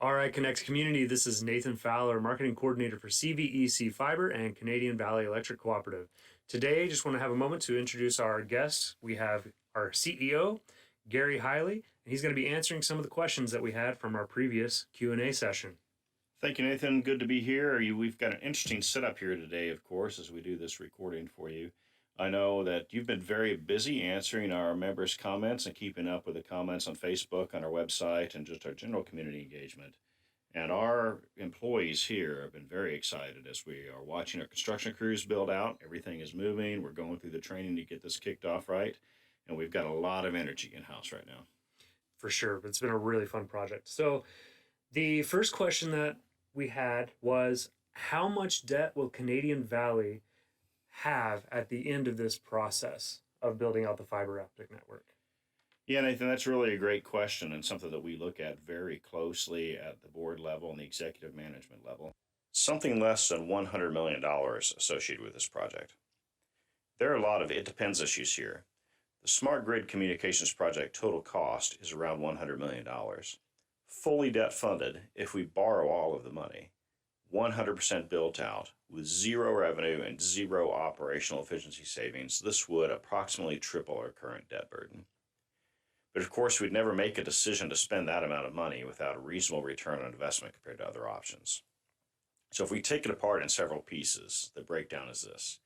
All right, Connect Community, this is Nathan Fowler, Marketing Coordinator for CVEC Fiber and Canadian Valley Electric Cooperative. Today, just want to have a moment to introduce our guests. We have our CEO, Gary Hiley, and he's going to be answering some of the questions that we had from our previous Q&A session. Thank you, Nathan. Good to be here. We've got an interesting setup here today, of course, as we do this recording for you. I know that you've been very busy answering our members' comments and keeping up with the comments on Facebook, on our website, and just our general community engagement. And our employees here have been very excited as we are watching our construction crews build out. Everything is moving. We're going through the training to get this kicked off right. And we've got a lot of energy in-house right now. For sure. It's been a really fun project. So the first question that we had was, how much debt will Canadian Valley have at the end of this process of building out the fiber optic network? Yeah, Nathan, that's really a great question and something that we look at very closely at the board level and the executive management level. Something less than $100 million associated with this project. There are a lot of it depends issues here. The Smart Grid Communications Project total cost is around $100 million. Fully debt funded, if we borrow all of the money, 100% built out, with zero revenue and zero operational efficiency savings, this would approximately triple our current debt burden. But of course, we'd never make a decision to spend that amount of money without a reasonable return on investment compared to other options. So if we take it apart in several pieces, the breakdown is this.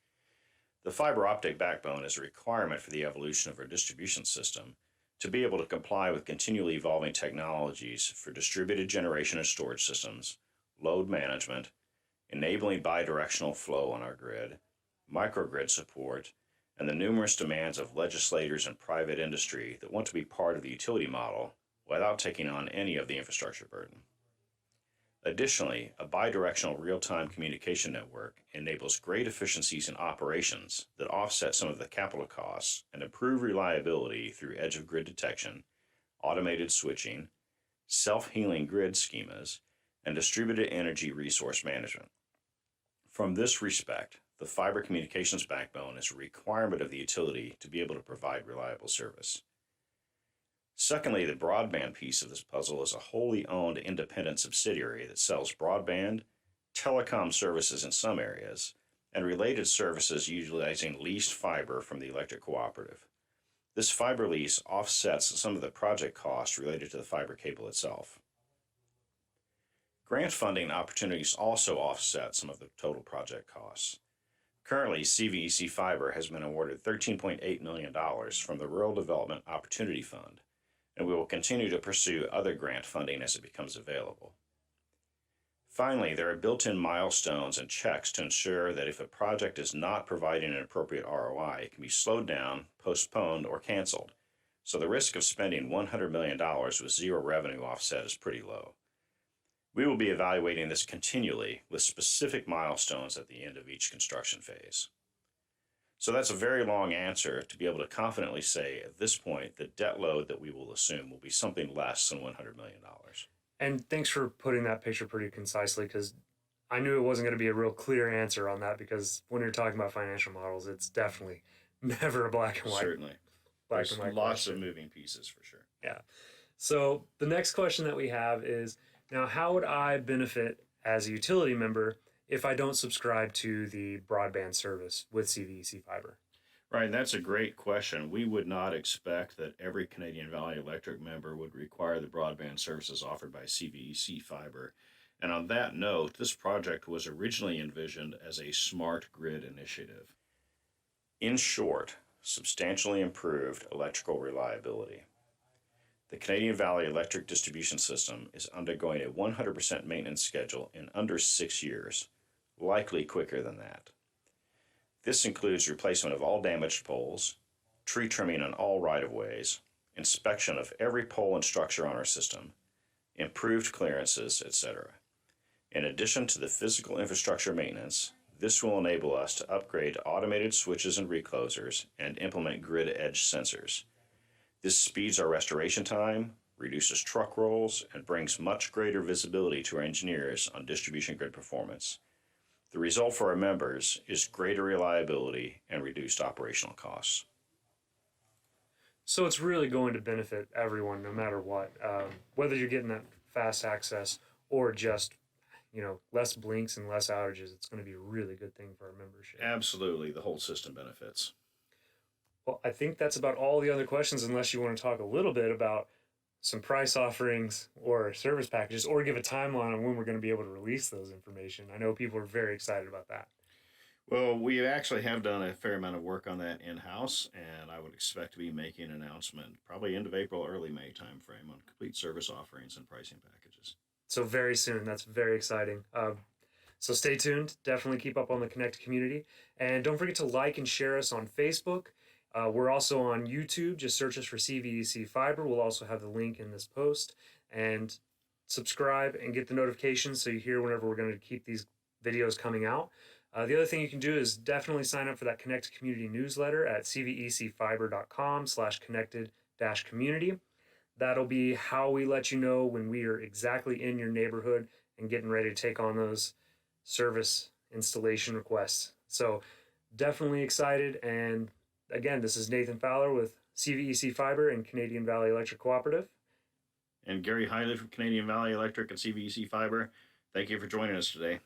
The fiber optic backbone is a requirement for the evolution of our distribution system to be able to comply with continually evolving technologies for distributed generation and storage systems, load management, enabling bidirectional flow on our grid, microgrid support, and the numerous demands of legislators and private industry that want to be part of the utility model without taking on any of the infrastructure burden. Additionally, a bidirectional real-time communication network enables great efficiencies in operations that offset some of the capital costs and improve reliability through edge-of-grid detection, automated switching, self-healing grid schemas, and distributed energy resource management. From this respect, the fiber communications backbone is a requirement of the utility to be able to provide reliable service. Secondly, the broadband piece of this puzzle is a wholly owned independent subsidiary that sells broadband, telecom services in some areas, and related services utilizing leased fiber from the electric cooperative. This fiber lease offsets some of the project costs related to the fiber cable itself. Grant funding opportunities also offset some of the total project costs. Currently, CVEC Fiber has been awarded $13.8 million from the Rural Development Opportunity Fund, and we will continue to pursue other grant funding as it becomes available. Finally, there are built-in milestones and checks to ensure that if a project is not providing an appropriate ROI, it can be slowed down, postponed, or canceled. So the risk of spending $100 million with zero revenue offset is pretty low. We will be evaluating this continually with specific milestones at the end of each construction phase. So that's a very long answer to be able to confidently say at this point the debt load that we will assume will be something less than $100 million. And thanks for putting that picture pretty concisely, because I knew it wasn't going to be a real clear answer on that, because when you're talking about financial models, it's definitely never a black and white. Certainly. There's lots of moving pieces for sure. Yeah. So the next question that we have is, now how would I benefit as a utility member if I don't subscribe to the broadband service with CVEC Fiber? Right, that's a great question. We would not expect that every Canadian Valley Electric member would require the broadband services offered by CVEC Fiber. And on that note, this project was originally envisioned as a smart grid initiative. In short, substantially improved electrical reliability. The Canadian Valley Electric Distribution System is undergoing a 100% maintenance schedule in under 6 years, likely quicker than that. This includes replacement of all damaged poles, tree trimming on all right-of-ways, inspection of every pole and structure on our system, improved clearances, etc. In addition to the physical infrastructure maintenance, this will enable us to upgrade automated switches and reclosers and implement grid edge sensors. This speeds our restoration time, reduces truck rolls, and brings much greater visibility to our engineers on distribution grid performance. The result for our members is greater reliability and reduced operational costs. So it's really going to benefit everyone no matter what, whether you're getting that fast access or just, less blinks and less outages, it's going to be a really good thing for our membership. Absolutely. The whole system benefits. Well, I think that's about all the other questions, unless you want to talk a little bit about some price offerings or service packages, or give a timeline on when we're going to be able to release those information. I know people are very excited about that. Well, we actually have done a fair amount of work on that in-house, and I would expect to be making an announcement probably end of April, early May timeframe on complete service offerings and pricing packages. So very soon. That's very exciting. So stay tuned. Definitely keep up on the Connect community. And don't forget to like and share us on Facebook. We're also on YouTube. Just search us for CVEC Fiber. We'll also have the link in this post. And subscribe and get the notifications so you hear whenever we're going to keep these videos coming out. The other thing you can do is definitely sign up for that Connect community newsletter at cvecfiber.com/connected-community. That'll be how we let you know when we are exactly in your neighborhood and getting ready to take on those service installation requests. So definitely excited. And again, this is Nathan Fowler with CVEC Fiber and Canadian Valley Electric Cooperative. And Gary Hiley from Canadian Valley Electric and CVEC Fiber, thank you for joining us today.